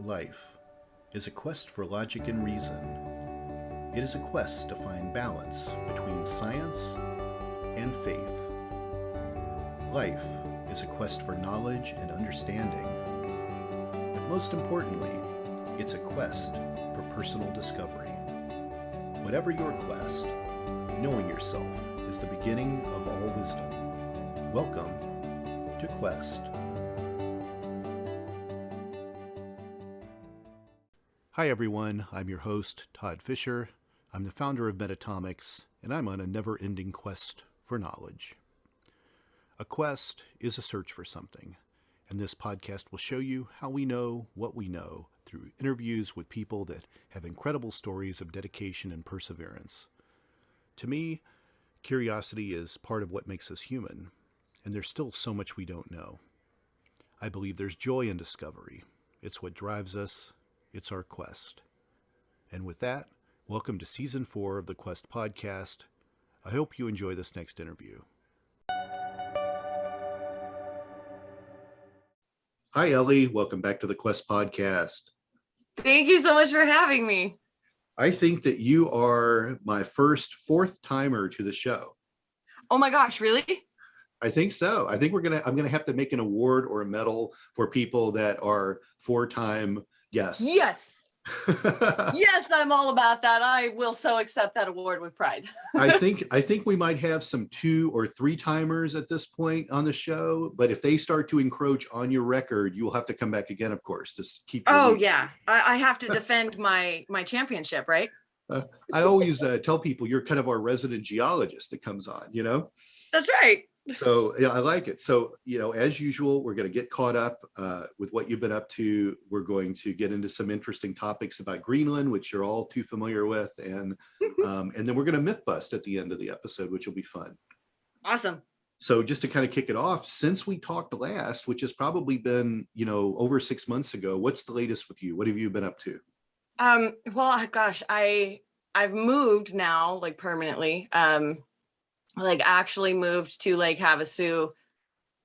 Life is a quest for logic and reason. It is a quest to find balance between science and faith. Life is a quest for knowledge and understanding. But most importantly, it's a quest for personal discovery. Whatever your quest, knowing yourself is the beginning of all wisdom. Welcome to Quest. Hi everyone, I'm your host, Todd Fischer. I'm the founder of Metacortex, and I'm on a never-ending quest for knowledge. A quest is a search for something, and this podcast will show you how we know what we know through interviews with people that have incredible stories of dedication and perseverance. To me, curiosity is part of what makes us human, and there's still so much we don't know. I believe there's joy in discovery. It's what drives us. It's our quest. And with that, welcome to Season 4 of the Quest podcast. I hope you enjoy this next interview. Hi, Elley. Welcome back to the Quest podcast. Thank you so much for having me. I think that you are my first fourth timer to the show. Oh my gosh, really? I think so. I think I'm gonna have to make an award or a medal for people that are four-time guests. Yes. Yes, I'm all about that. I will so accept that award with pride. I think we might have some 2 or 3 timers at this point on the show, but if they start to encroach on your record, you will have to come back again, of course, to keep. Oh yeah, I have to defend my championship, right? I always tell people you're kind of our resident geologist that comes on, you know? That's right. So yeah, I like it. So, as usual, we're going to get caught up with what you've been up to. We're going to get into some interesting topics about Greenland, which you're all too familiar with. And then we're going to myth bust at the end of the episode, which will be fun. Awesome. So just to kind of kick it off, since we talked last, which has probably been, over 6 months ago, what's the latest with you? What have you been up to? Well, gosh, I've moved now, like permanently. Actually moved to Lake Havasu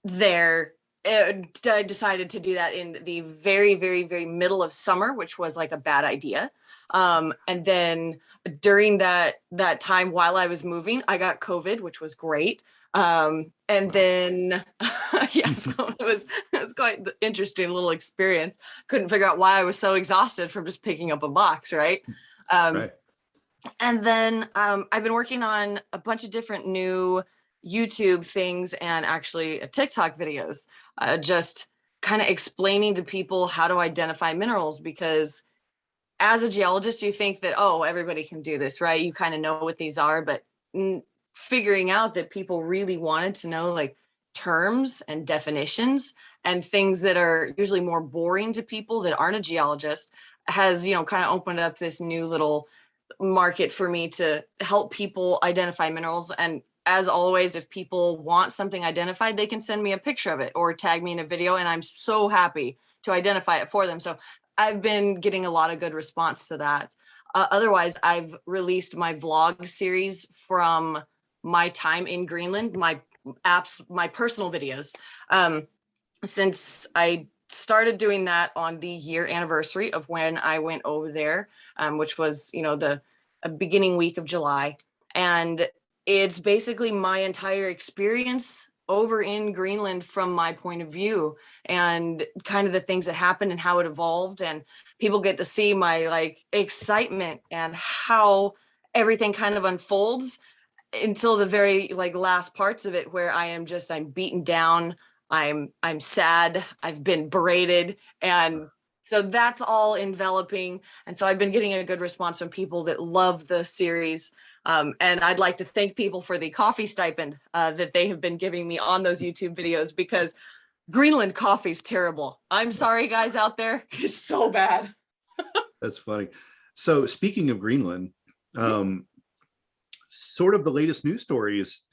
there. I decided to do that in the very, very, very middle of summer, which was like a bad idea. And then during that time while I was moving, I got COVID, which was great. And then, yeah, so it was quite the interesting little experience. Couldn't figure out why I was so exhausted from just picking up a box, right? Right. And then I've been working on a bunch of different new YouTube things and actually TikTok videos, just kind of explaining to people how to identify minerals, because as a geologist, you think that, oh, everybody can do this, right? You kind of know what these are, but figuring out that people really wanted to know like terms and definitions and things that are usually more boring to people that aren't a geologist has, kind of opened up this new little market for me to help people identify minerals. And as always, if people want something identified, they can send me a picture of it or tag me in a video, and I'm so happy to identify it for them. So I've been getting a lot of good response to that. Otherwise, I've released my vlog series from my time in Greenland, my personal videos. Since I started doing that on the year anniversary of when I went over there, which was, the beginning week of July. And it's basically my entire experience over in Greenland from my point of view, and kind of the things that happened and how it evolved. And people get to see my excitement and how everything kind of unfolds until the very last parts of it, where I'm beaten down. I'm sad. I've been berated. And so that's all enveloping. And so I've been getting a good response from people that love the series. And I'd like to thank people for the coffee stipend that they have been giving me on those YouTube videos, because Greenland coffee is terrible. I'm sorry, guys out there. It's so bad. That's funny. So speaking of Greenland, sort of the latest news stories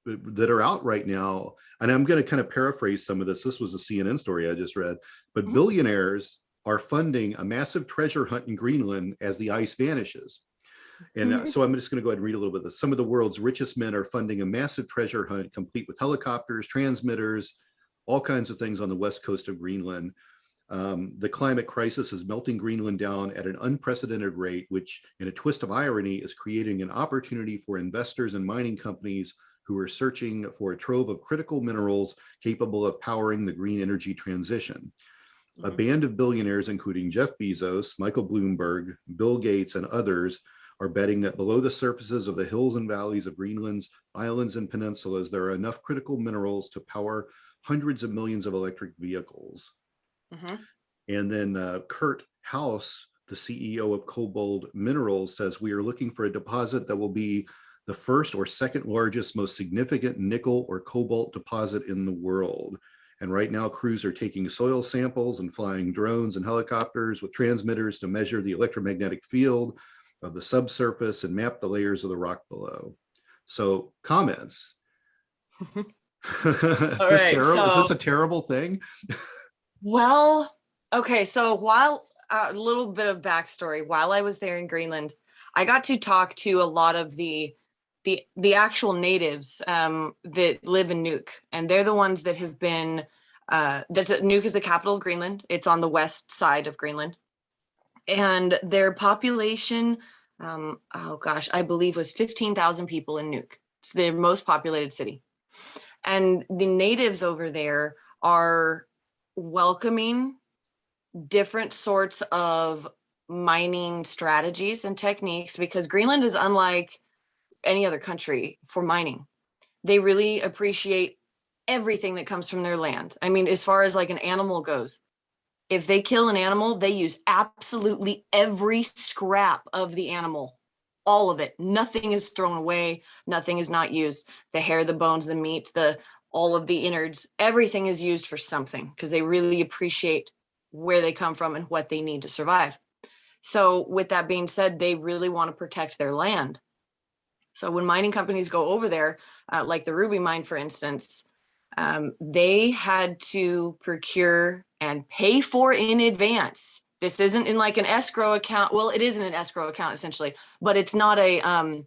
that are out right now, and I'm going to kind of paraphrase some of this. This was a CNN story I just read, but billionaires are funding a massive treasure hunt in Greenland as the ice vanishes. And so I'm just going to go ahead and read a little bit of this. Some of the world's richest men are funding a massive treasure hunt, complete with helicopters, transmitters, all kinds of things on the west coast of Greenland. The climate crisis is melting Greenland down at an unprecedented rate, which, in a twist of irony, is creating an opportunity for investors and mining companies who are searching for a trove of critical minerals capable of powering the green energy transition. A band of billionaires, including Jeff Bezos, Michael Bloomberg, Bill Gates, and others, are betting that below the surfaces of the hills and valleys of Greenland's islands and peninsulas, there are enough critical minerals to power hundreds of millions of electric vehicles. And then Kurt House, the CEO of Cobalt Minerals, says, we are looking for a deposit that will be the first or second largest, most significant nickel or cobalt deposit in the world. And right now, crews are taking soil samples and flying drones and helicopters with transmitters to measure the electromagnetic field of the subsurface and map the layers of the rock below. So, comments. Is this terrible? Is this a terrible thing? Well, okay. So while a little bit of backstory, while I was there in Greenland, I got to talk to a lot of the actual natives that live in Nuuk, and they're the ones that have been. Nuuk is the capital of Greenland. It's on the west side of Greenland, and their population, I believe was 15,000 people in Nuuk. It's their most populated city, and the natives over there are welcoming different sorts of mining strategies and techniques, because Greenland is unlike any other country for mining. They really appreciate everything that comes from their land. I mean, as far as like an animal goes, if they kill an animal, they use absolutely every scrap of the animal, all of it. Nothing is thrown away. Nothing is not used. The hair, the bones, the meat, all of the innards, everything is used for something, because they really appreciate where they come from and what they need to survive. So with that being said, they really want to protect their land. So when mining companies go over there, like the Ruby mine, for instance, they had to procure and pay for in advance. This isn't in like an escrow account. Well, it is in an escrow account essentially, but it's not a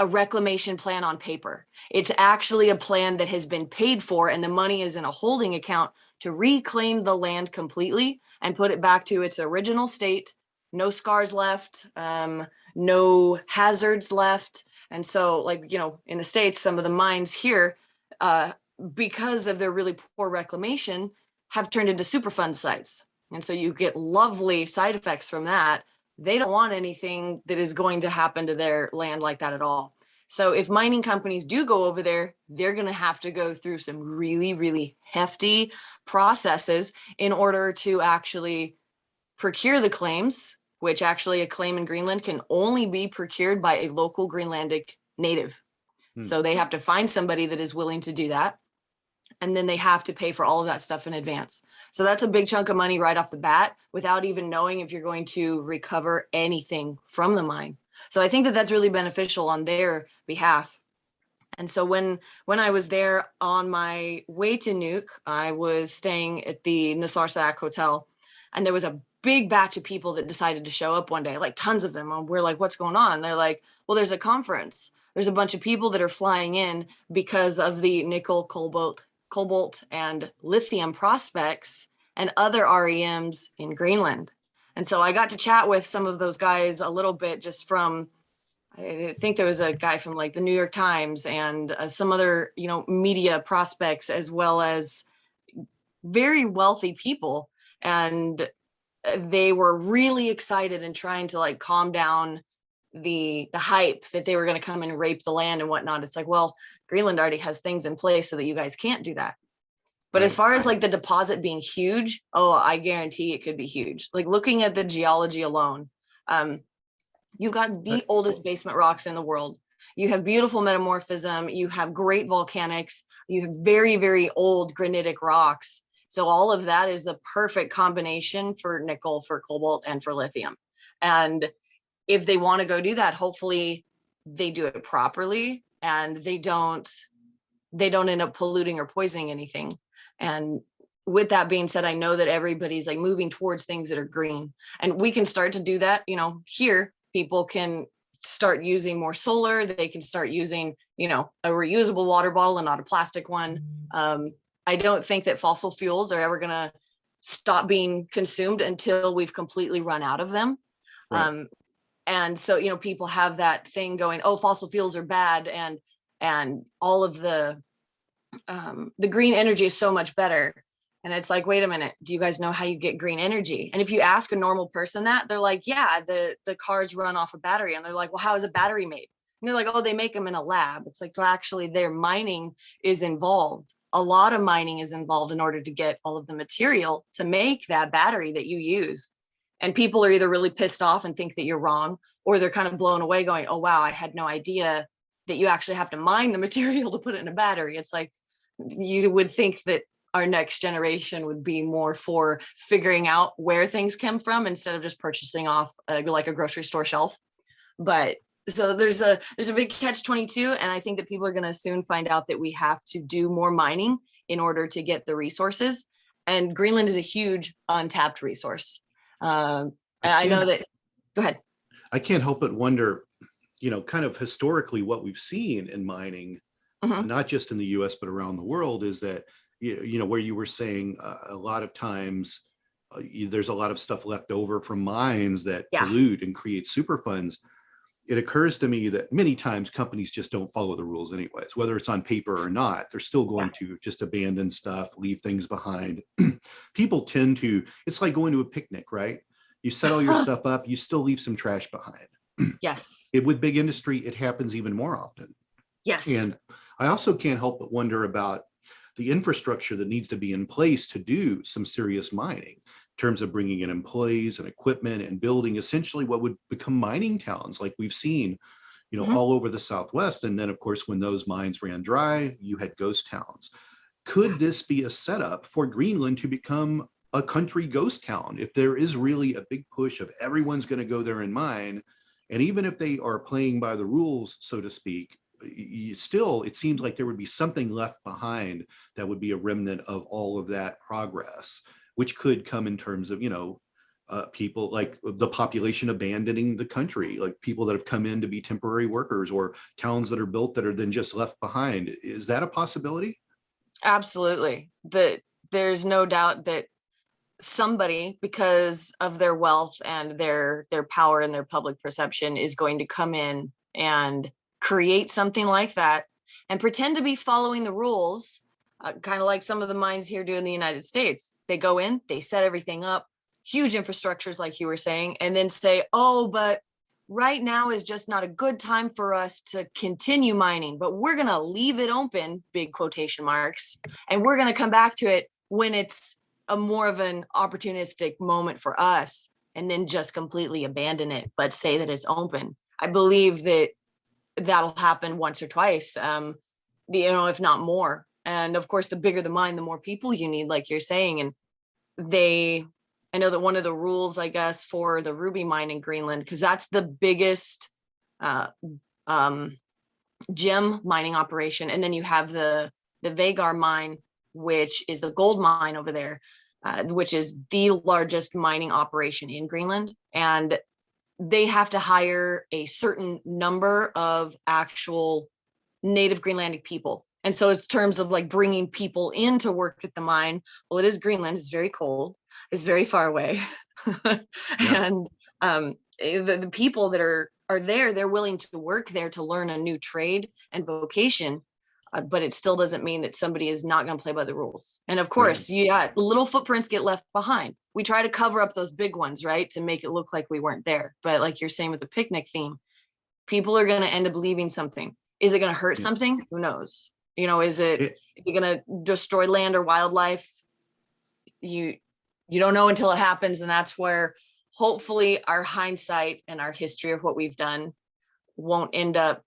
reclamation plan on paper. It's actually a plan that has been paid for, and the money is in a holding account to reclaim the land completely and put it back to its original state. No scars left, no hazards left. And so, like, in the States, some of the mines here, because of their really poor reclamation, have turned into Superfund sites. And so you get lovely side effects from that. They don't want anything that is going to happen to their land like that at all. So if mining companies do go over there, they're going to have to go through some really, really hefty processes in order to actually procure the claims, which actually a claim in Greenland can only be procured by a local Greenlandic native. So they have to find somebody that is willing to do that. And then they have to pay for all of that stuff in advance. So that's a big chunk of money right off the bat without even knowing if you're going to recover anything from the mine. So I think that that's really beneficial on their behalf. And so when I was there on my way to Nuuk, I was staying at the Narsarsuaq Hotel, and there was a big batch of people that decided to show up one day, like tons of them. And we're like, what's going on? They're like, well, there's a conference. There's a bunch of people that are flying in because of the nickel, cobalt, and lithium prospects and other REMs in Greenland. And so I got to chat with some of those guys a little bit, just from, I think there was a guy from like the New York Times and some other, media prospects, as well as very wealthy people. And they were really excited and trying to like calm down the hype that they were going to come and rape the land and whatnot. It's like, well, Greenland already has things in place so that you guys can't do that. But as far as like the deposit being huge, I guarantee it could be huge. Like looking at the geology alone, you've got the oldest basement rocks in the world. You have beautiful metamorphism. You have great volcanics. You have very, very old granitic rocks. So all of that is the perfect combination for nickel, for cobalt, and for lithium. And if they want to go do that, hopefully they do it properly and they don't end up polluting or poisoning anything. And with that being said, I know that everybody's like moving towards things that are green, and we can start to do that. Here people can start using more solar. They can start using, a reusable water bottle and not a plastic one. I don't think that fossil fuels are ever going to stop being consumed until we've completely run out of them. Right. And so, people have that thing going, oh, fossil fuels are bad, and all of the green energy is so much better. And it's like, wait a minute, do you guys know how you get green energy? And if you ask a normal person that, they're like, yeah, the cars run off a battery. And they're like, well, how is a battery made? And they're like, oh, they make them in a lab. It's like, well, actually, their mining is involved. A lot of mining is involved in order to get all of the material to make that battery that you use. And people are either really pissed off and think that you're wrong, or they're kind of blown away going, oh, wow, I had no idea that you actually have to mine the material to put it in a battery. It's like, you would think that our next generation would be more for figuring out where things come from instead of just purchasing off like a grocery store shelf. But so there's a big catch-22, and I think that people are going to soon find out that we have to do more mining in order to get the resources. And Greenland is a huge untapped resource. I know that. Go ahead. I can't help but wonder, kind of historically what we've seen in mining, not just in the US, but around the world, is that, where you were saying a lot of times there's a lot of stuff left over from mines that pollute and create super funds. It occurs to me that many times companies just don't follow the rules anyways, whether it's on paper or not. They're still going to just abandon stuff, leave things behind. People tend to, it's like going to a picnic, right? You set all your stuff up, you still leave some trash behind. Yes. With big industry, it happens even more often. Yes. And I also can't help but wonder about the infrastructure that needs to be in place to do some serious mining, in terms of bringing in employees and equipment and building essentially what would become mining towns like we've seen, all over the Southwest. And then, of course, when those mines ran dry, you had ghost towns. Could this be a setup for Greenland to become a country ghost town if there is really a big push of everyone's going to go there and mine? And even if they are playing by the rules, so to speak, still, it seems like there would be something left behind that would be a remnant of all of that progress, which could come in terms of, people like the population abandoning the country, like people that have come in to be temporary workers, or towns that are built that are then just left behind. Is that a possibility? Absolutely. There's no doubt that somebody, because of their wealth and their power and their public perception, is going to come in and create something like that and pretend to be following the rules, kind of like some of the mines here do in the United States. They go in, they set everything up, huge infrastructures, like you were saying, and then say, oh, but right now is just not a good time for us to continue mining, but we're going to leave it open, big quotation marks, and we're going to come back to it when it's a more of an opportunistic moment for us, and then just completely abandon it, but say that it's open. I believe that that'll happen once or twice, if not more. And of course, the bigger the mine, the more people you need, like you're saying. And I know that one of the rules, I guess, for the ruby mine in Greenland, because that's the biggest gem mining operation. And then you have the Vagar mine, which is the gold mine over there, which is the largest mining operation in Greenland. And they have to hire a certain number of actual native Greenlandic people. And so it's terms of like bringing people in to work at the mine. Well, it is Greenland. It's very cold. It's very far away. And the people that are there, they're willing to work there to learn a new trade and vocation. But it still doesn't mean that somebody is not going to play by the rules. And of course, little footprints get left behind. We try to cover up those big ones, right, to make it look like we weren't there. But like you're saying with the picnic theme, people are going to end up leaving something. Is it going to hurt something? Who knows? Is it going to destroy land or wildlife? You don't know until it happens. And that's where hopefully our hindsight and our history of what we've done won't end up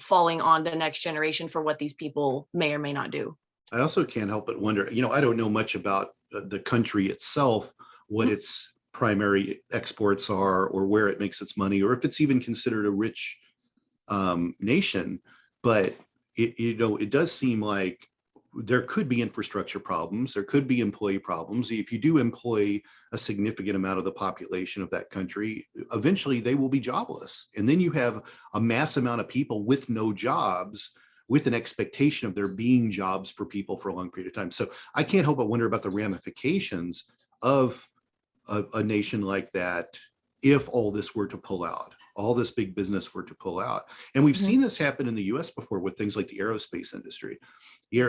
falling on the next generation for what these people may or may not do. I also can't help but wonder, I don't know much about the country itself, what its primary exports are, or where it makes its money, or if it's even considered a rich nation. But it does seem like there could be infrastructure problems. There could be employee problems. If you do employ a significant amount of the population of that country, eventually they will be jobless. And then you have a mass amount of people with no jobs, with an expectation of there being jobs for people for a long period of time. So I can't help but wonder about the ramifications of a nation like that if all this were to pull out, all this big business were to pull out. And we've seen this happen in the US before with things like the aerospace industry.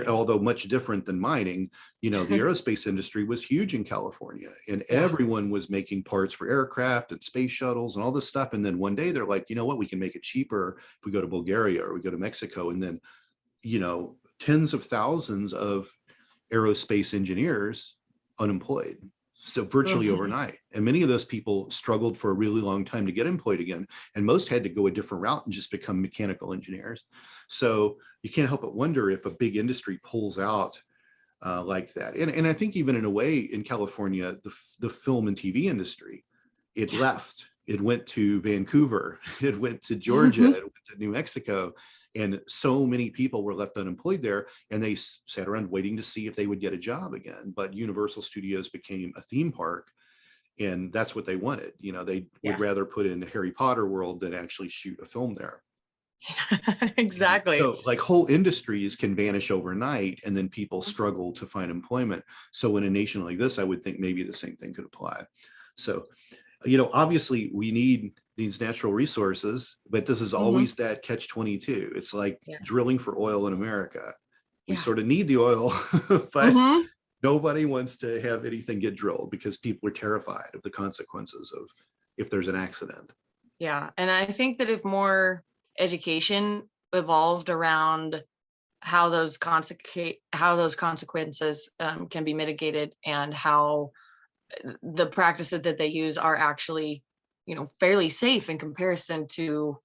Although much different than mining, the aerospace industry was huge in California, and everyone was making parts for aircraft and space shuttles and all this stuff. And then one day they're like, you know what, we can make it cheaper if we go to Bulgaria or we go to Mexico. And then, tens of thousands of aerospace engineers unemployed. So virtually overnight. And many of those people struggled for a really long time to get employed again. And most had to go a different route and just become mechanical engineers. So you can't help but wonder if a big industry pulls out like that. And I think even in a way in California, the film and TV industry, it left. It went to Vancouver, it went to Georgia, it went to New Mexico. And so many people were left unemployed there, and they sat around waiting to see if they would get a job again. But Universal Studios became a theme park, and that's what they wanted. They would rather put in the Harry Potter world than actually shoot a film there. Exactly. So like whole industries can vanish overnight, and then people struggle to find employment. So in a nation like this, I would think maybe the same thing could apply. So, obviously we need these natural resources, but this is always that catch-22. It's like drilling for oil in America. We sort of need the oil, but nobody wants to have anything get drilled because people are terrified of the consequences of if there's an accident. Yeah. And I think that if more education evolved around how those consequences can be mitigated, and how the practices that they use are actually fairly safe in comparison to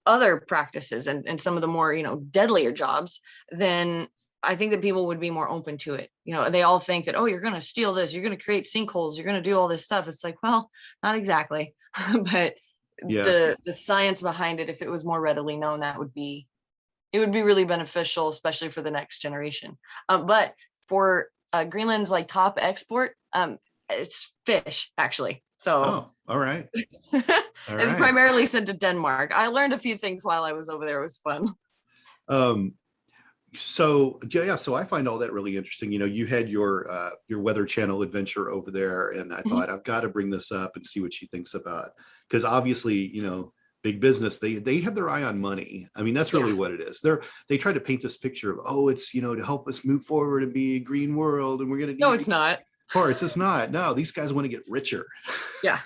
other practices and some of the more, deadlier jobs, then I think that people would be more open to it. They all think that, oh, you're going to steal this, you're going to create sinkholes, you're going to do all this stuff. It's like, well, not exactly. But the science behind it, if it was more readily known, it would be really beneficial, especially for the next generation. But for Greenland's like top export, it's fish, actually. So all right. It's primarily sent to Denmark. I learned a few things while I was over there. It was fun. So I find all that really interesting. You had your Weather Channel adventure over there, and I thought I've got to bring this up and see what she thinks about, because obviously, big business, they have their eye on money. I mean, that's really what it is. They try to paint this picture of, oh, it's to help us move forward and be a green world, and we're going to no, it's not. Parts. It's not. No, these guys want to get richer. Yeah.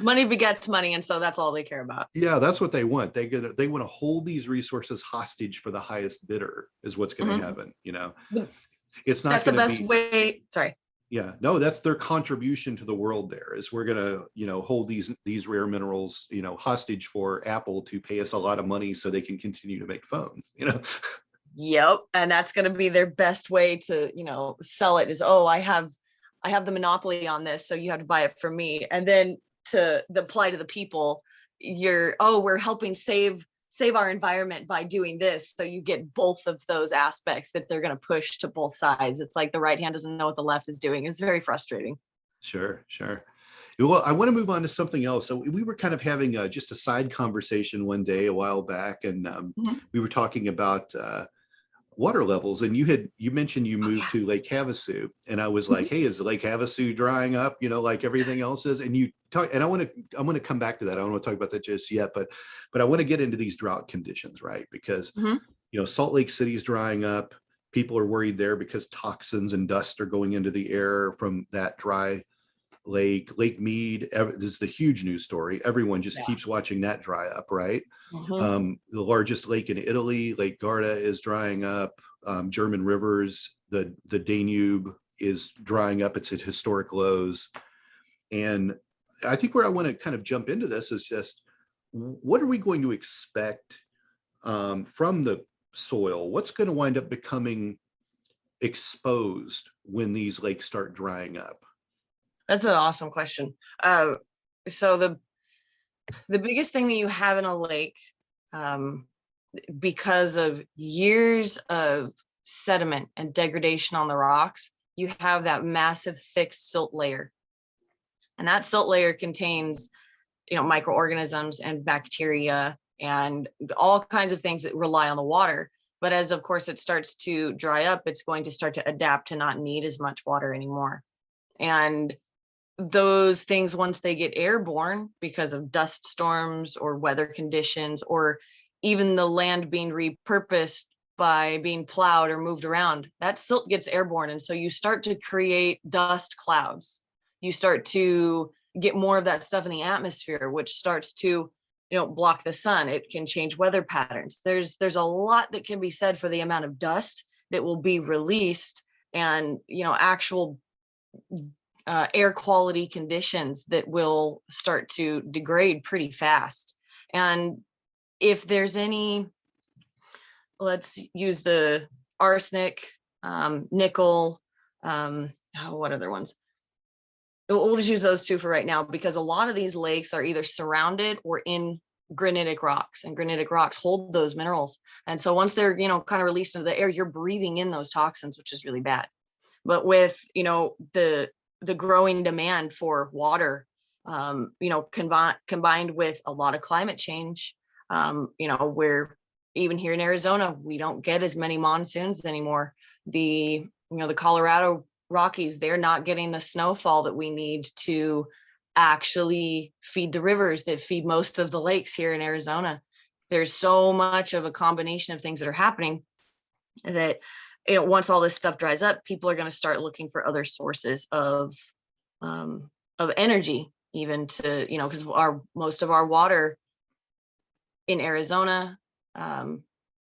Money begets money. And so that's all they care about. Yeah, that's what they want. They want to hold these resources hostage for the highest bidder is what's going to happen. It's not. That's the best way. Sorry. Yeah, no, that's their contribution to the world. There is we're going to, hold these rare minerals, hostage for Apple to pay us a lot of money so they can continue to make phones, Yep. And that's going to be their best way to, sell it is, oh, I have the monopoly on this, so you have to buy it from me. And then to apply to the people, we're helping save our environment by doing this. So you get both of those aspects that they're going to push to both sides. It's like the right hand doesn't know what the left is doing. It's very frustrating. Sure. Well, I want to move on to something else. So we were kind of having just a side conversation one day a while back, and we were talking about water levels, and you mentioned you moved to Lake Havasu, and I was like, hey, is Lake Havasu drying up, like everything else is? And you talk, and I want to come back to that. I don't want to talk about that just yet, but I want to get into these drought conditions, right? Because Salt Lake City is drying up. People are worried there because toxins and dust are going into the air from that dry lake. Lake Mead, this is the huge news story. Everyone just keeps watching that dry up, right? The largest lake in Italy, Lake Garda, is drying up. German rivers, the Danube is drying up. It's at historic lows. And I think where I want to kind of jump into this is just, what are we going to expect from the soil? What's going to wind up becoming exposed when these lakes start drying up? That's an awesome question. So the biggest thing that you have in a lake, because of years of sediment and degradation on the rocks, you have that massive thick silt layer. And that silt layer contains, microorganisms and bacteria and all kinds of things that rely on the water. But as of course it starts to dry up, it's going to start to adapt to not need as much water anymore. And those things, once they get airborne because of dust storms or weather conditions, or even the land being repurposed by being plowed or moved around, that silt gets airborne. And so you start to create dust clouds. You start to get more of that stuff in the atmosphere, which starts to, block the sun. It can change weather patterns. There's a lot that can be said for the amount of dust that will be released, and, actual air quality conditions that will start to degrade pretty fast. And if there's any, let's use the arsenic, nickel, what other ones? We'll just use those two for right now, because a lot of these lakes are either surrounded or in granitic rocks, and granitic rocks hold those minerals. And so once they're, kind of released into the air, you're breathing in those toxins, which is really bad. But with, the growing demand for water, combined with a lot of climate change, where even here in Arizona, we don't get as many monsoons anymore. The Colorado Rockies, they're not getting the snowfall that we need to actually feed the rivers that feed most of the lakes here in Arizona. There's so much of a combination of things that are happening that, once all this stuff dries up, people are going to start looking for other sources of energy, even to, because most of our water in Arizona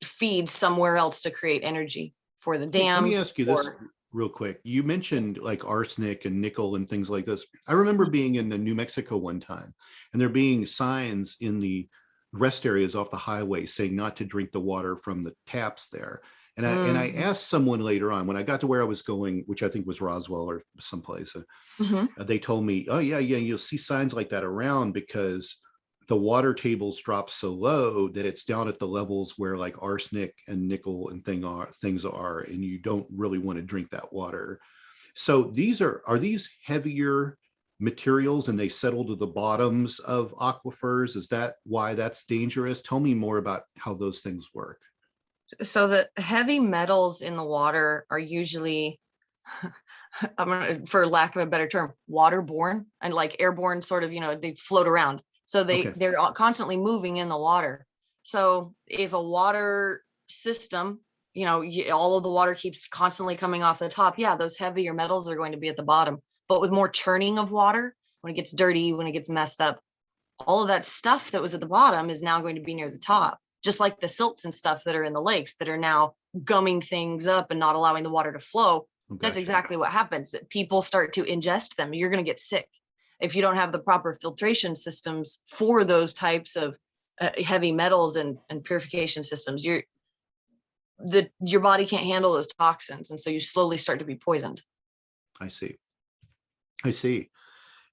feeds somewhere else to create energy for the dams. Let me ask you this real quick. You mentioned like arsenic and nickel and things like this. I remember being in New Mexico one time, and there being signs in the rest areas off the highway saying not to drink the water from the taps there. And I asked someone later on, when I got to where I was going, which I think was Roswell or someplace, they told me, oh yeah, you'll see signs like that around because the water tables drop so low that it's down at the levels where like arsenic and nickel and things are, and you don't really want to drink that water. So are these heavier materials and they settle to the bottoms of aquifers? Is that why that's dangerous? Tell me more about how those things work. So the heavy metals in the water are usually, for lack of a better term, waterborne and like airborne, sort of, they float around. So they're constantly moving in the water. So if a water system, all of the water keeps constantly coming off the top, those heavier metals are going to be at the bottom. But with more churning of water, when it gets dirty, when it gets messed up, all of that stuff that was at the bottom is now going to be near the top. Just like the silts and stuff that are in the lakes that are now gumming things up and not allowing the water to flow. Gotcha. That's exactly what happens, that people start to ingest them. You're going to get sick. If you don't have the proper filtration systems for those types of heavy metals and purification systems, your body can't handle those toxins. And so you slowly start to be poisoned. I see.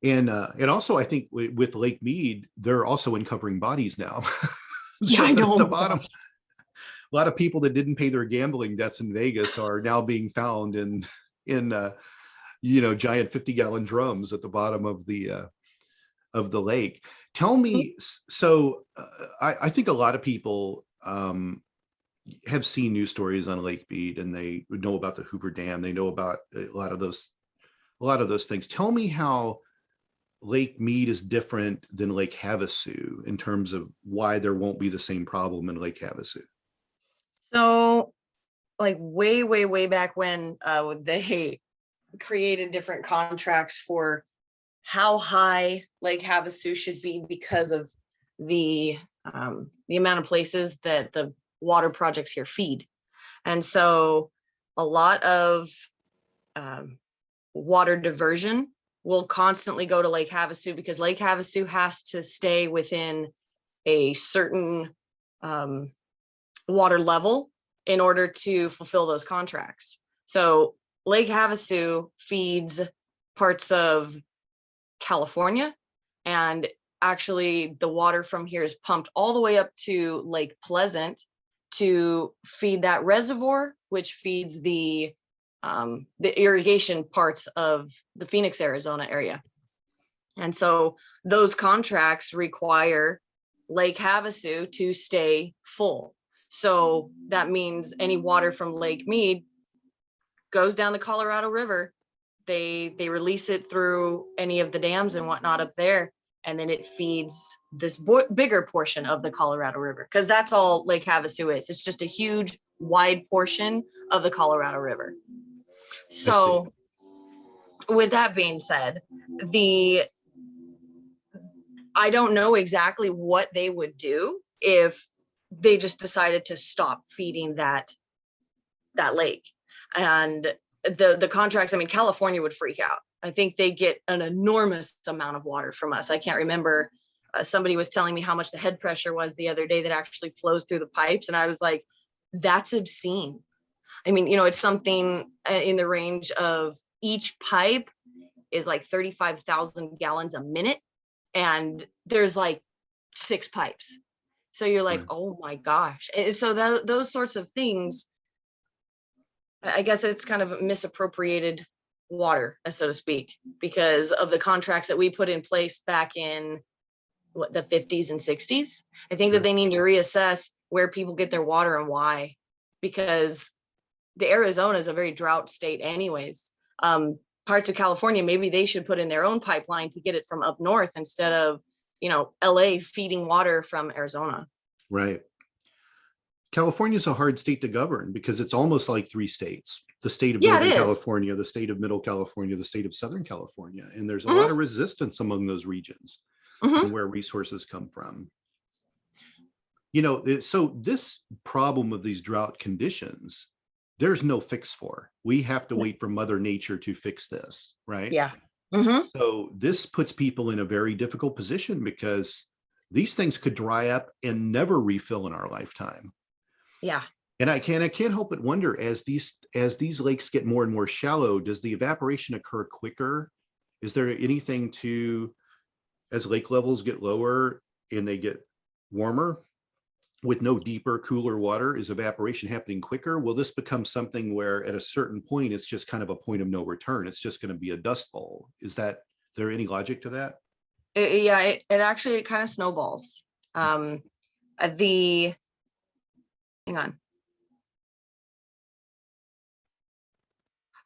And also, I think with Lake Mead, they're also uncovering bodies now. Yeah, I know. The bottom. A lot of people that didn't pay their gambling debts in Vegas are now being found in giant 50-gallon drums at the bottom of the lake. Tell me, so I think a lot of people have seen news stories on Lake Mead, and they know about the Hoover Dam. They know about a lot of those things. Tell me how Lake Mead is different than Lake Havasu in terms of why there won't be the same problem in Lake Havasu. So like way, way, way back when they created different contracts for how high Lake Havasu should be because of the amount of places that the water projects here feed. And so a lot of water diversion will constantly go to Lake Havasu because Lake Havasu has to stay within a certain water level in order to fulfill those contracts. So Lake Havasu feeds parts of California, and actually the water from here is pumped all the way up to Lake Pleasant to feed that reservoir, which feeds the irrigation parts of the Phoenix, Arizona area. And so those contracts require Lake Havasu to stay full. So that means any water from Lake Mead goes down the Colorado River. They release it through any of the dams and whatnot up there, and then it feeds this bigger portion of the Colorado River, because that's all Lake Havasu is. It's just a huge, wide portion of the Colorado River. So with that being said, I don't know exactly what they would do if they just decided to stop feeding that lake. And the contracts, I mean, California would freak out. I think they get an enormous amount of water from us. I can't remember. Somebody was telling me how much the head pressure was the other day that actually flows through the pipes. And I was like, that's obscene. I mean, it's something in the range of, each pipe is like 35,000 gallons a minute. And there's like 6 pipes. So you're like, oh my gosh. And so those sorts of things, I guess it's kind of misappropriated water, so to speak, because of the contracts that we put in place back in the 50s and 60s. I think that they need to reassess where people get their water and why, because the Arizona is a very drought state anyways. Parts of California, maybe they should put in their own pipeline to get it from up north instead of, LA feeding water from Arizona. Right. California is a hard state to govern because it's almost like 3 states: the state of Northern California, the state of Middle California, the state of Southern California. And there's a lot of resistance among those regions and where resources come from. So this problem of these drought conditions, there's no fix for. We have to wait for Mother Nature to fix this, right? Yeah. So this puts people in a very difficult position because these things could dry up and never refill in our lifetime. Yeah. And I can't help but wonder, as these lakes get more and more shallow, does the evaporation occur quicker? Is there anything as lake levels get lower and they get warmer with no deeper, cooler water, is evaporation happening quicker? Will this become something where at a certain point, it's just kind of a point of no return? It's just going to be a dust bowl. Is there any logic to that? It actually kind of snowballs. Hang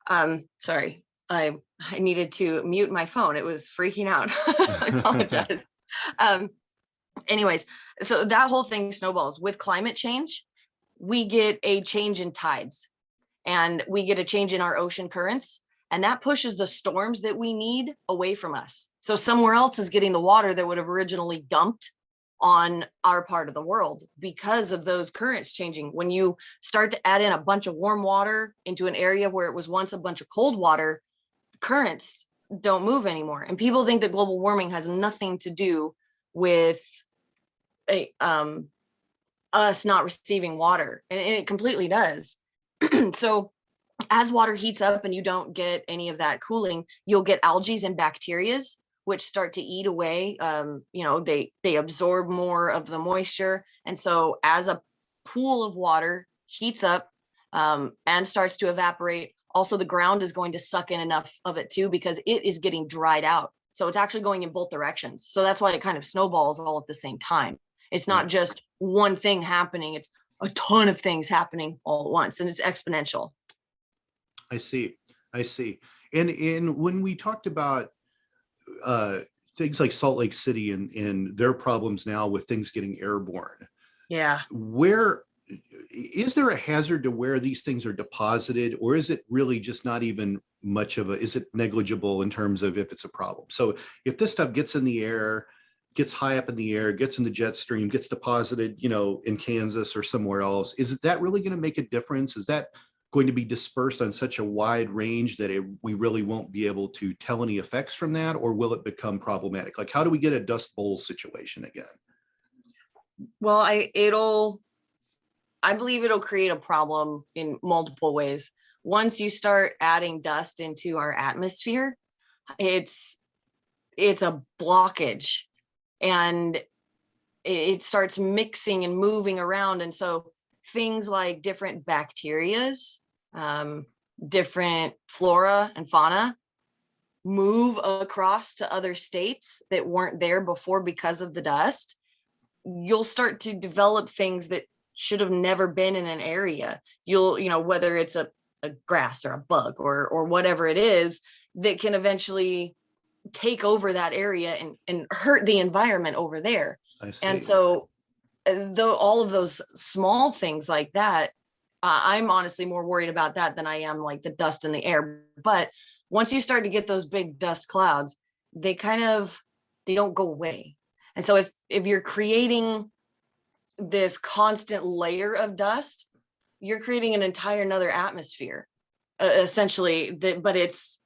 on. Sorry, I needed to mute my phone. It was freaking out. I apologize. Anyways, so that whole thing snowballs. With climate change, we get a change in tides and we get a change in our ocean currents, and that pushes the storms that we need away from us. So somewhere else is getting the water that would have originally dumped on our part of the world because of those currents changing. When you start to add in a bunch of warm water into an area where it was once a bunch of cold water, currents don't move anymore. And people think that global warming has nothing to do with us not receiving water, and it completely does. So as water heats up and you don't get any of that cooling, you'll get algae and bacteria which start to eat away. They absorb more of the moisture, and so as a pool of water heats up and starts to evaporate, also the ground is going to suck in enough of it too, because it is getting dried out. So it's actually going in both directions. So that's why it kind of snowballs all at the same time. It's not just one thing happening. It's a ton of things happening all at once, and it's exponential. I see. And when we talked about things like Salt Lake City and their problems now with things getting airborne. Yeah. Where is there a hazard to where these things are deposited, or is it really just not even much of is it negligible in terms of if it's a problem? So if this stuff gets in the air, gets high up in the air, gets in the jet stream, gets deposited, in Kansas or somewhere else, is that really going to make a difference? Is that going to be dispersed on such a wide range that we really won't be able to tell any effects from that, or will it become problematic? Like, how do we get a dust bowl situation again? Well, I believe it'll create a problem in multiple ways. Once you start adding dust into our atmosphere, it's a blockage, and it starts mixing and moving around. And so things like different bacterias, different flora and fauna move across to other states that weren't there before because of the dust. you'll start to develop things that should have never been in an area. You'll, whether it's a grass or a bug or whatever it is that can eventually take over that area and hurt the environment over there. I see. And so though all of those small things like that, I'm honestly more worried about that than I am like the dust in the air. But once you start to get those big dust clouds, they don't go away. And so if you're creating this constant layer of dust, you're creating an entire another atmosphere, essentially. But it's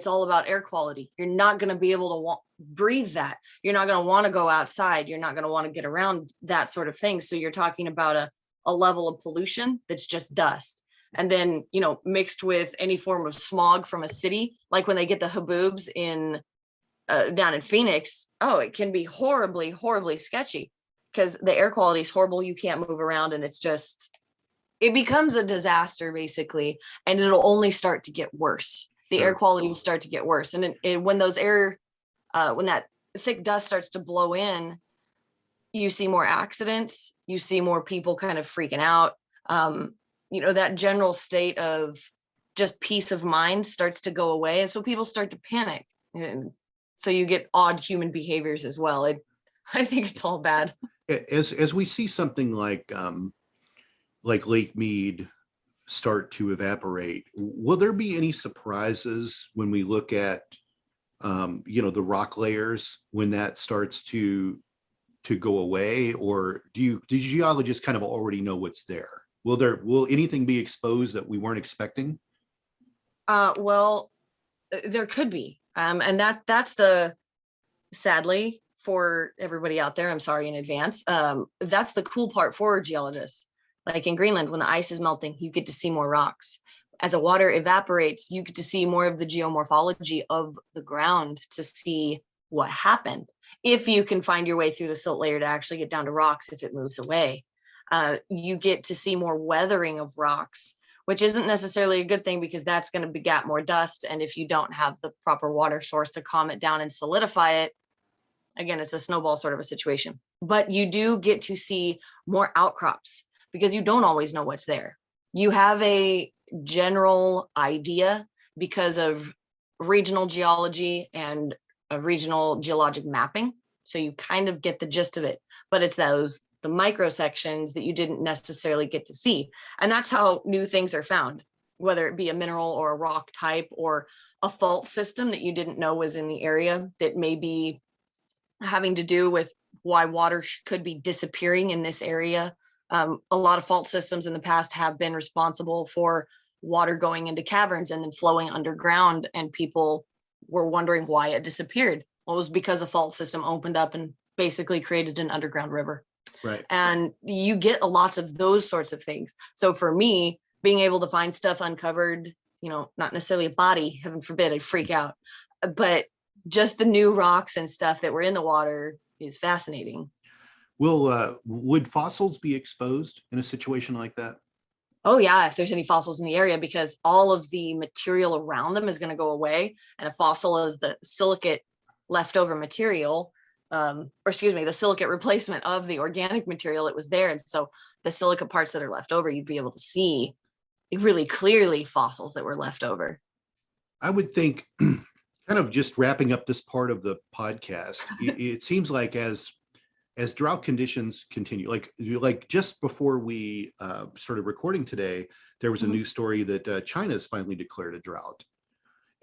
all about air quality. You're not going to be able to breathe that. You're not going to want to go outside. You're not going to want to get around that sort of thing. So you're talking about a level of pollution that's just dust. And then, mixed with any form of smog from a city, like when they get the haboobs down in Phoenix, it can be horribly, horribly sketchy because the air quality is horrible. You can't move around, and it becomes a disaster basically, and it'll only start to get worse. The air quality will start to get worse. And when when that thick dust starts to blow in, you see more accidents, you see more people kind of freaking out. That general state of just peace of mind starts to go away. And so people start to panic. And so you get odd human behaviors as well. I think it's all bad. As we see something like Lake Mead start to evaporate, will there be any surprises when we look at the rock layers when that starts to go away? Or do geologists kind of already know what's there? Will anything be exposed that we weren't expecting? Well, there could be, and that's sadly for everybody out there, I'm sorry in advance, that's the cool part for geologists. Like in Greenland, when the ice is melting, you get to see more rocks. As the water evaporates, you get to see more of the geomorphology of the ground to see what happened. If you can find your way through the silt layer to actually get down to rocks, if it moves away, you get to see more weathering of rocks, which isn't necessarily a good thing because that's going to begat more dust. And if you don't have the proper water source to calm it down and solidify it, again, it's a snowball sort of a situation. But you do get to see more outcrops because you don't always know what's there. You have a general idea because of regional geology and a regional geologic mapping. So you kind of get the gist of it, but it's the micro sections that you didn't necessarily get to see. And that's how new things are found, whether it be a mineral or a rock type or a fault system that you didn't know was in the area that may be having to do with why water could be disappearing in this area. A lot of fault systems in the past have been responsible for water going into caverns and then flowing underground, and people were wondering why it disappeared. Well, it was because a fault system opened up and basically created an underground river. Right. And you get lots of those sorts of things. So for me, being able to find stuff uncovered, not necessarily a body, heaven forbid, I'd freak out, but just the new rocks and stuff that were in the water is fascinating. Would fossils be exposed in a situation like that? Oh yeah, if there's any fossils in the area, because all of the material around them is going to go away. And a fossil is the silicate leftover material, the silicate replacement of the organic material that was there. And so the silica parts that are left over, you'd be able to see really clearly fossils that were left over. I would think, kind of just wrapping up this part of the podcast, it seems like as drought conditions continue, like just before we started recording today, there was a news story that China has finally declared a drought,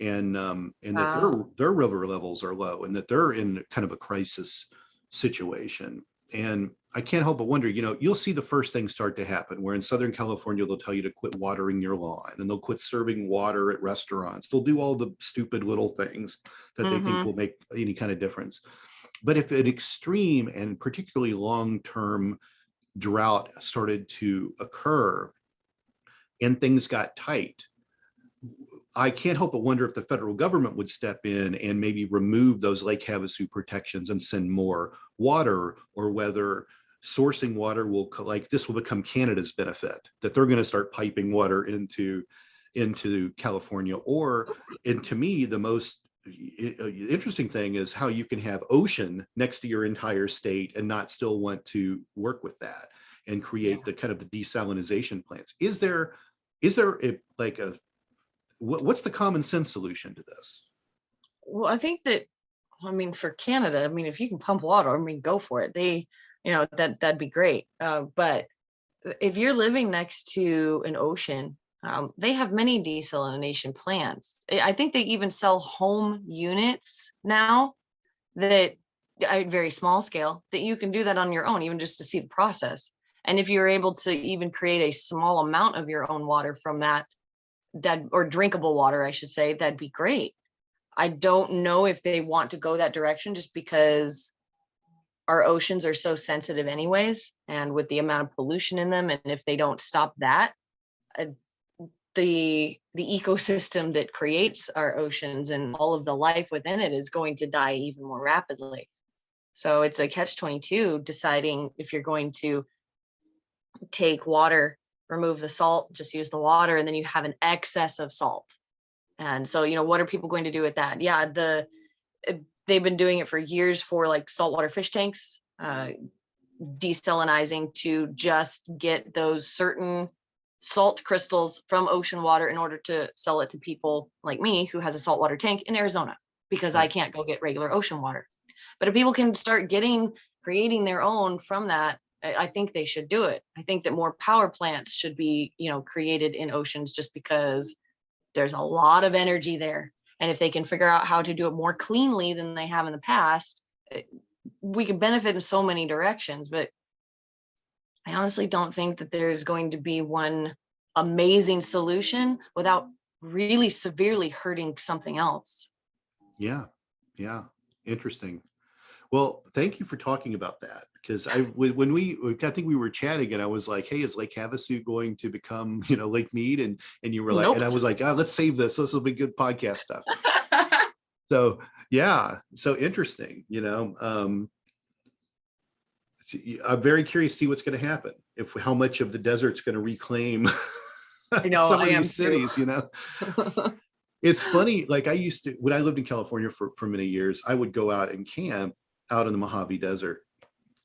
and that their river levels are low, and that they're in kind of a crisis situation. And I can't help but wonder, you'll see the first thing start to happen where in Southern California, they'll tell you to quit watering your lawn, and they'll quit serving water at restaurants. They'll do all the stupid little things that they think will make any kind of difference. But if an extreme and particularly long-term drought started to occur and things got tight, I can't help but wonder if the federal government would step in and maybe remove those Lake Havasu protections and send more water, or whether sourcing water this will become Canada's benefit, that they're going to start piping water into California. And to me, the most interesting thing is how you can have ocean next to your entire state and not still want to work with that and create the kind of the desalinization plants. Is there what's the common sense solution to this? Well, I think that, I mean, for Canada, I mean, if you can pump water, I mean, go for it. That'd be great. But if you're living next to an ocean, they have many desalination plants. I think they even sell home units now that at very small scale that you can do that on your own, even just to see the process. And if you're able to even create a small amount of your own water from that or drinkable water, I should say, that'd be great. I don't know if they want to go that direction just because our oceans are so sensitive anyways, and with the amount of pollution in them, and if they don't stop that, the ecosystem that creates our oceans and all of the life within it is going to die even more rapidly. So it's a catch-22 deciding if you're going to take water, remove the salt, just use the water, and then you have an excess of salt. And so, what are people going to do with that? Yeah, they've been doing it for years for like saltwater fish tanks, desalinizing to just get those certain salt crystals from ocean water in order to sell it to people like me who has a saltwater tank in Arizona, because I can't go get regular ocean water. But if people can start creating their own from that, I think they should do it. I think that more power plants should be, created in oceans, just because there's a lot of energy there. And if they can figure out how to do it more cleanly than they have in the past, we could benefit in so many directions. But I honestly don't think that there's going to be one amazing solution without really severely hurting something else. Yeah. Interesting. Well, thank you for talking about that, because I think we were chatting and I was like, hey, is Lake Havasu going to become, Lake Mead? And you were like, Nope. And I was like, let's save this. This will be good podcast stuff. So yeah, so interesting, I'm very curious to see what's going to happen, how much of the desert's going to reclaim some of these cities, It's funny, like when I lived in California for many years, I would go out and camp out in the Mojave Desert.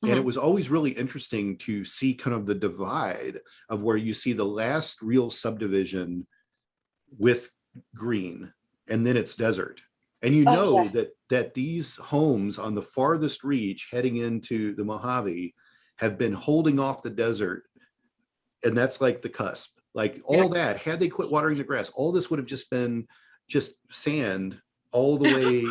And it was always really interesting to see kind of the divide of where you see the last real subdivision with green, and then it's desert. And that these homes on the farthest reach heading into the Mojave have been holding off the desert. And that's like the cusp. Like all that, had they quit watering the grass, all this would have just been just sand all the way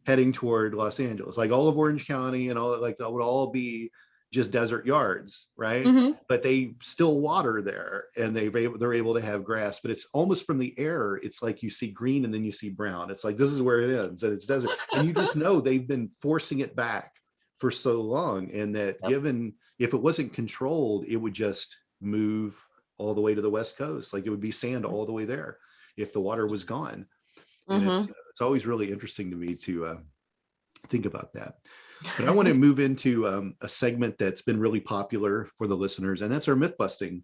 heading toward Los Angeles, like all of Orange County and all that would all be just desert yards, right? But they still water there, and they're able to have grass, but it's almost from the air. It's like you see green and then you see brown. It's like, this is where it ends, and it's desert. And you just know they've been forcing it back for so long. And that given, if it wasn't controlled, it would just move all the way to the West Coast. Like it would be sand all the way there if the water was gone. And it's always really interesting to me to think about that. But I want to move into a segment that's been really popular for the listeners, and that's our myth busting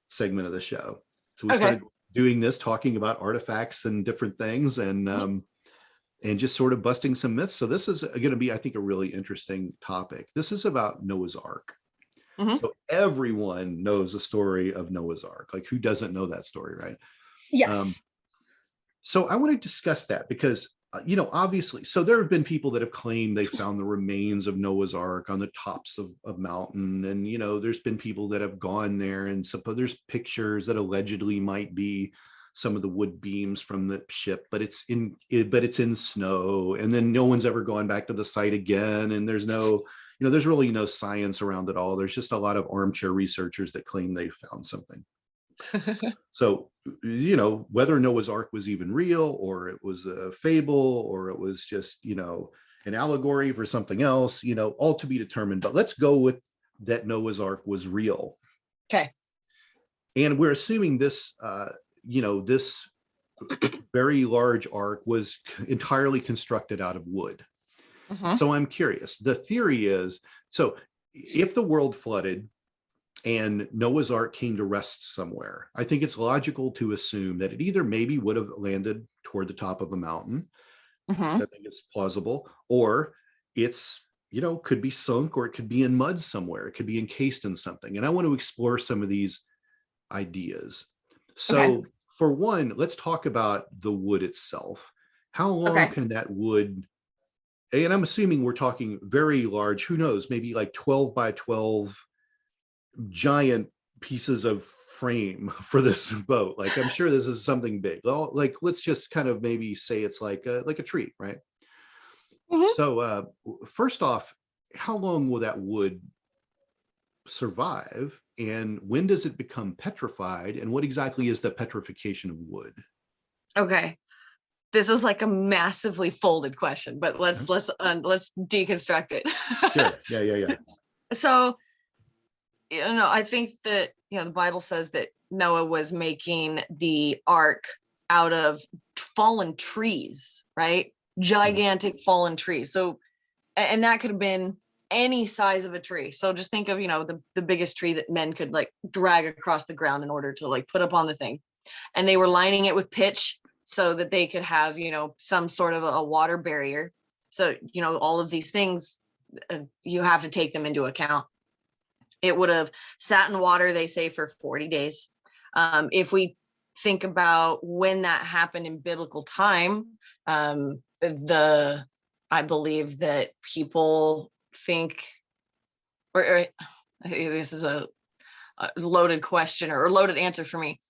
segment of the show. So we started doing this, talking about artifacts and different things, and just sort of busting some myths. So this is going to be, I think, a really interesting topic. This is about Noah's Ark. So everyone knows the story of Noah's Ark. Like, who doesn't know that story, right? Yes. So I want to discuss that because, obviously, so there have been people that have claimed they found the remains of Noah's Ark on the tops of mountain. And, there's been people that have gone there, and so there's pictures that allegedly might be some of the wood beams from the ship, but it's in snow. And then no one's ever gone back to the site again. And there's there's really no science around it all. There's just a lot of armchair researchers that claim they found something. So, whether Noah's Ark was even real, or it was a fable, or it was just, an allegory for something else, all to be determined. But let's go with that Noah's Ark was real. Okay. And we're assuming this, this very large ark was entirely constructed out of wood. So I'm curious. The theory is, so if the world flooded and Noah's Ark came to rest somewhere, I think it's logical to assume that it either maybe would have landed toward the top of a mountain, Mhm. I think it's plausible. Or it's, could be sunk, or it could be in mud somewhere. It could be encased in something. And I want to explore some of these ideas. Okay. So for one, let's talk about the wood itself. How long Okay. can that wood, and I'm assuming we're talking very large, who knows, maybe like 12 by 12 giant pieces of frame for this boat. Like, I'm sure this is something big. Well, like, let's just kind of maybe say it's like a tree, right? Mhm. So first off, how long will that wood survive, and when does it become petrified, and what exactly is the petrification of wood? Okay. This is like a massively folded question, but Okay. let's deconstruct it. Sure. Yeah. So, I think that, the Bible says that Noah was making the ark out of fallen trees, right? Mhm. Gigantic fallen trees. So, and that could have been any size of a tree. So just think of, the biggest tree that men could like drag across the ground in order to like put up on the thing. And they were lining it with pitch so that they could have, some sort of a water barrier. So, all of these things, you have to take them into account. It would have sat in water, they say, for 40 days. If we think about when that happened in biblical time, I believe that people think, or this is a loaded question or loaded answer for me.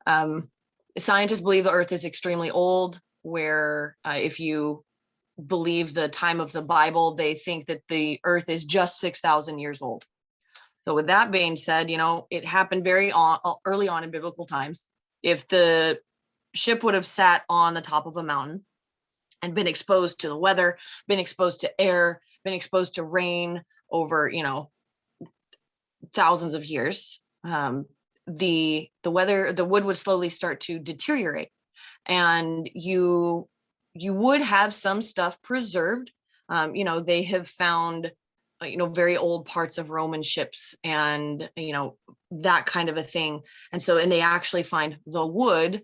Um, Scientists believe the Earth is extremely old, where if you believe the time of the Bible, they think that the Earth is just 6,000 years old. So with that being said, it happened early on in biblical times. If the ship would have sat on the top of a mountain and been exposed to the weather, been exposed to air, been exposed to rain over, thousands of years, the wood would slowly start to deteriorate, and you would have some stuff preserved. They have found very old parts of Roman ships, and that kind of a thing. And they actually find the wood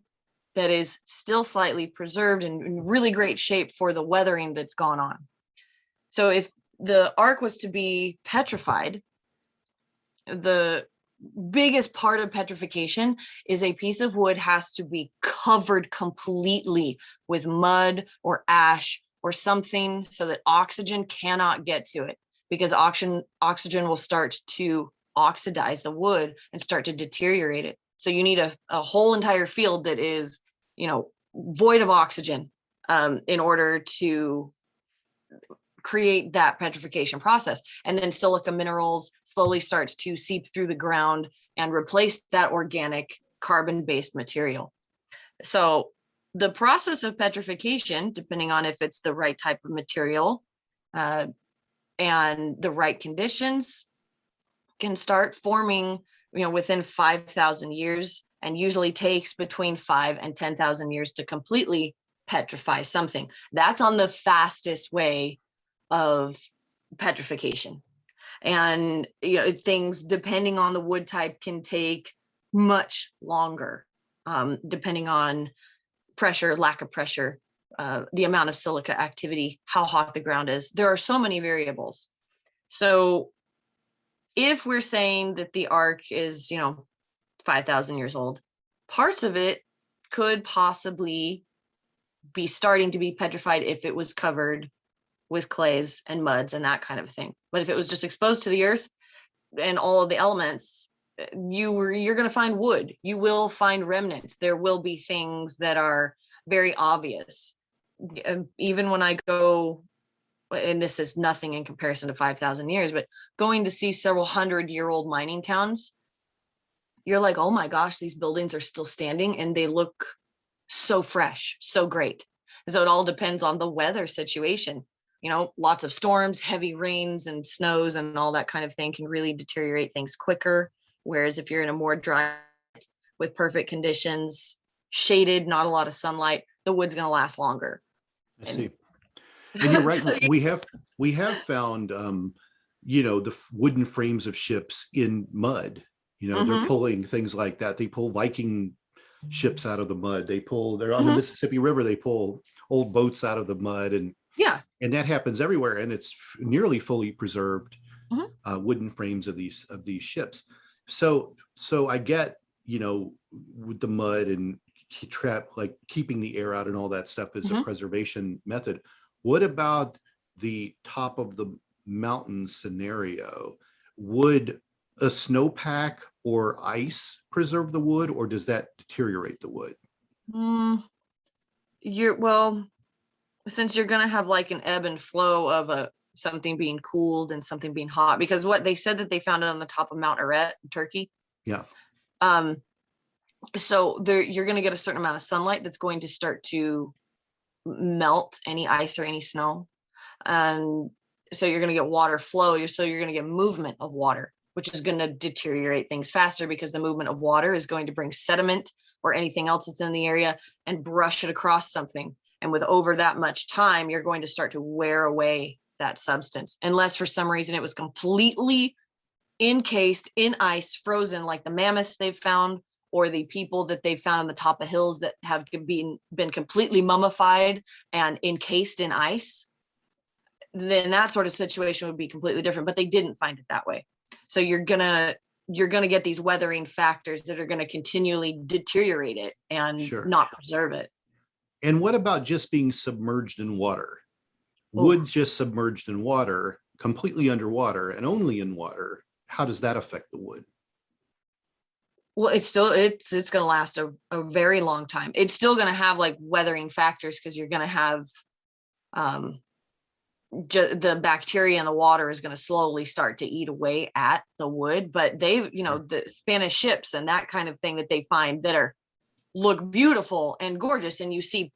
that is still slightly preserved and in really great shape for the weathering that's gone on. So if the ark was to be petrified, the biggest part of petrification is a piece of wood has to be covered completely with mud or ash or something so that oxygen cannot get to it, because oxygen will start to oxidize the wood and start to deteriorate it. So you need a whole entire field that is, void of oxygen, in order to create that petrification process. And then silica minerals slowly starts to seep through the ground and replace that organic carbon-based material. So the process of petrification, depending on if it's the right type of material and the right conditions, can start forming, within 5,000 years, and usually takes between 5 and 10,000 years to completely petrify something. That's on the fastest way of petrification. And things depending on the wood type can take much longer, depending on pressure, lack of pressure, the amount of silica activity, how hot the ground is. There are so many variables. So if we're saying that the ark is 5,000 years old, parts of it could possibly be starting to be petrified if it was covered with clays and muds and that kind of thing. But if it was just exposed to the earth and all of the elements, you're going to find wood. You will find remnants. There will be things that are very obvious. Even when I go, and this is nothing in comparison to 5,000 years, but going to see several 100-year-old mining towns, you're like, oh my gosh, these buildings are still standing and they look so fresh, so great. So it all depends on the weather situation. Lots of storms, heavy rains and snows and all that kind of thing can really deteriorate things quicker. Whereas if you're in a more dry with perfect conditions, shaded, not a lot of sunlight, the wood's going to last longer. I see. And you're right. So We have found, the wooden frames of ships in mud. They're pulling things like that. They pull Viking ships out of the mud. They're on the Mississippi River. They pull old boats out of the mud, and Yeah. that happens everywhere, and it's nearly fully preserved Mhm. wooden frames of these ships. So I get, with the mud and keeping the air out and all that stuff is a Mhm. preservation method. What about the top of the mountain scenario? Would a snowpack or ice preserve the wood, or does that deteriorate the wood? Mm, well, since you're gonna have like an ebb and flow of something being cooled and something being hot, because what they said that they found it on the top of Mount Arret in Turkey. Yeah. So there you're gonna get a certain amount of sunlight that's going to start to melt any ice or any snow. And so you're going to get water flow. So you're going to get movement of water, which is going to deteriorate things faster, because the movement of water is going to bring sediment or anything else that's in the area and brush it across something. And with over that much time, you're going to start to wear away that substance, unless for some reason it was completely encased in ice, frozen, like the mammoths they've found, or the people that they've found on the top of hills that have been completely mummified and encased in ice. Then that sort of situation would be completely different, but they didn't find it that way. So you're gonna get these weathering factors that are going to continually deteriorate it and Sure. not preserve it. And what about just being submerged in water? Wood just submerged in water, completely underwater and only in water, how does that affect the wood? Well, it's going to last a very long time. It's still going to have like weathering factors, because you're going to have the bacteria in the water is going to slowly start to eat away at the wood. But they've, the Spanish ships and that kind of thing that they find that look beautiful and gorgeous. And you see,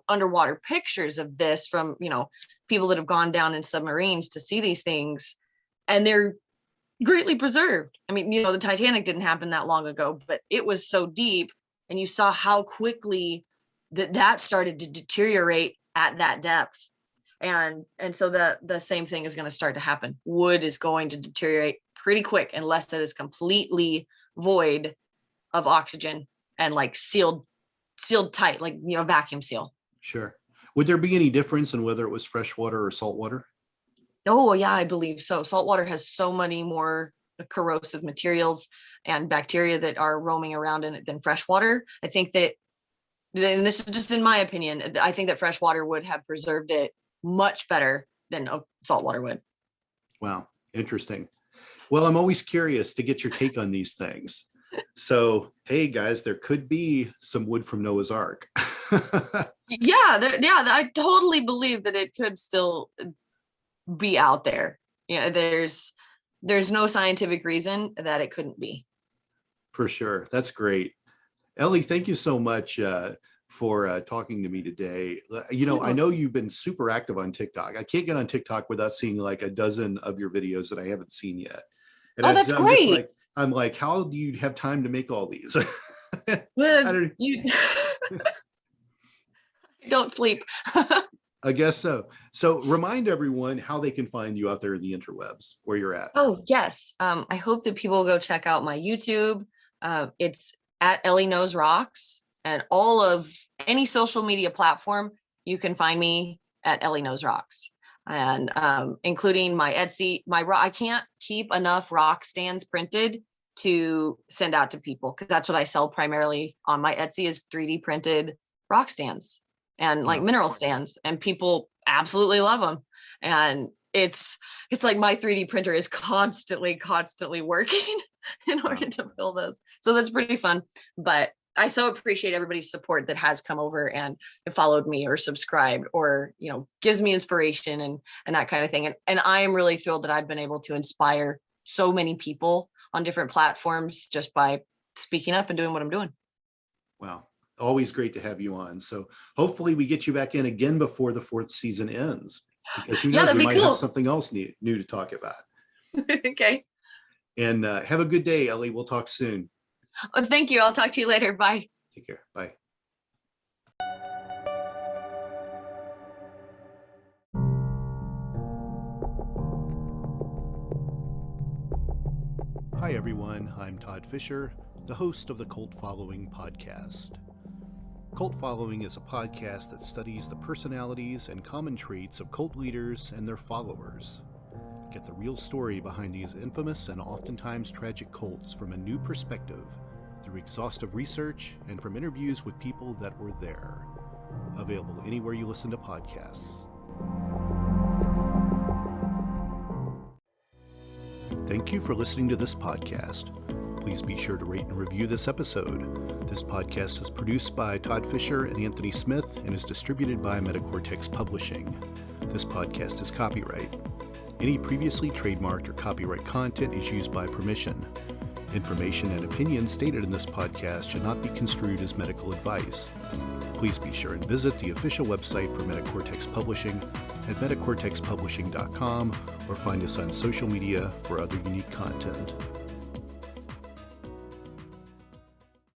underwater pictures of this from, people that have gone down in submarines to see these things, and they're greatly preserved. I mean, the Titanic didn't happen that long ago, but it was so deep, and you saw how quickly that started to deteriorate at that depth. And so the same thing is going to start to happen. Wood is going to deteriorate pretty quick unless it is completely void of oxygen and like sealed tight, like, vacuum seal. Sure. Would there be any difference in whether it was freshwater or saltwater? Oh, yeah, I believe so. Saltwater has so many more corrosive materials and bacteria that are roaming around in it than freshwater. I think that, and this is just in my opinion, I think that freshwater would have preserved it much better than saltwater would. Wow, interesting. Well, I'm always curious to get your take on these things. So, hey guys, there could be some wood from Noah's Ark. I totally believe that it could still be out there. There's no scientific reason that it couldn't be. For sure. That's great. Elley, thank you so much for talking to me today. I know you've been super active on TikTok. I can't get on TikTok without seeing like a dozen of your videos that I haven't seen yet. And that's great. I'm like, how do you have time to make all these? Well, you don't sleep. I guess so. So remind everyone how they can find you out there in the interwebs, where you're at. Oh, yes. I hope that people will go check out my YouTube. It's at Elley Knows Rocks, and all of any social media platform, you can find me at Elley Knows Rocks. And including my Etsy, I can't keep enough rock stands printed to send out to people, because that's what I sell primarily on my Etsy is 3D printed rock stands and like mineral stands, and people absolutely love them. And it's like my 3D printer is constantly working in order to fill those. So that's pretty fun. But I so appreciate everybody's support that has come over and followed me or subscribed or, gives me inspiration and that kind of thing. And I am really thrilled that I've been able to inspire so many people on different platforms just by speaking up and doing what I'm doing. Wow. Always great to have you on. So hopefully we get you back in again before the 4th season ends, because who knows, we might have something else new to talk about. Okay. And have a good day, Elley. We'll talk soon. Well, thank you. I'll talk to you later. Bye. Take care. Bye. Hi, everyone. I'm Todd Fischer, the host of the Cult Following podcast. Cult Following is a podcast that studies the personalities and common traits of cult leaders and their followers. Get the real story behind these infamous and oftentimes tragic cults from a new perspective through exhaustive research and from interviews with people that were there. Available anywhere you listen to podcasts. Thank you for listening to this podcast. Please be sure to rate and review this episode. This podcast is produced by Todd Fischer and Anthony Smith and is distributed by Metacortex Publishing. This podcast is copyright. Any previously trademarked or copyright content is used by permission. Information and opinions stated in this podcast should not be construed as medical advice. Please be sure and visit the official website for Metacortex Publishing at metacortexpublishing.com or find us on social media for other unique content.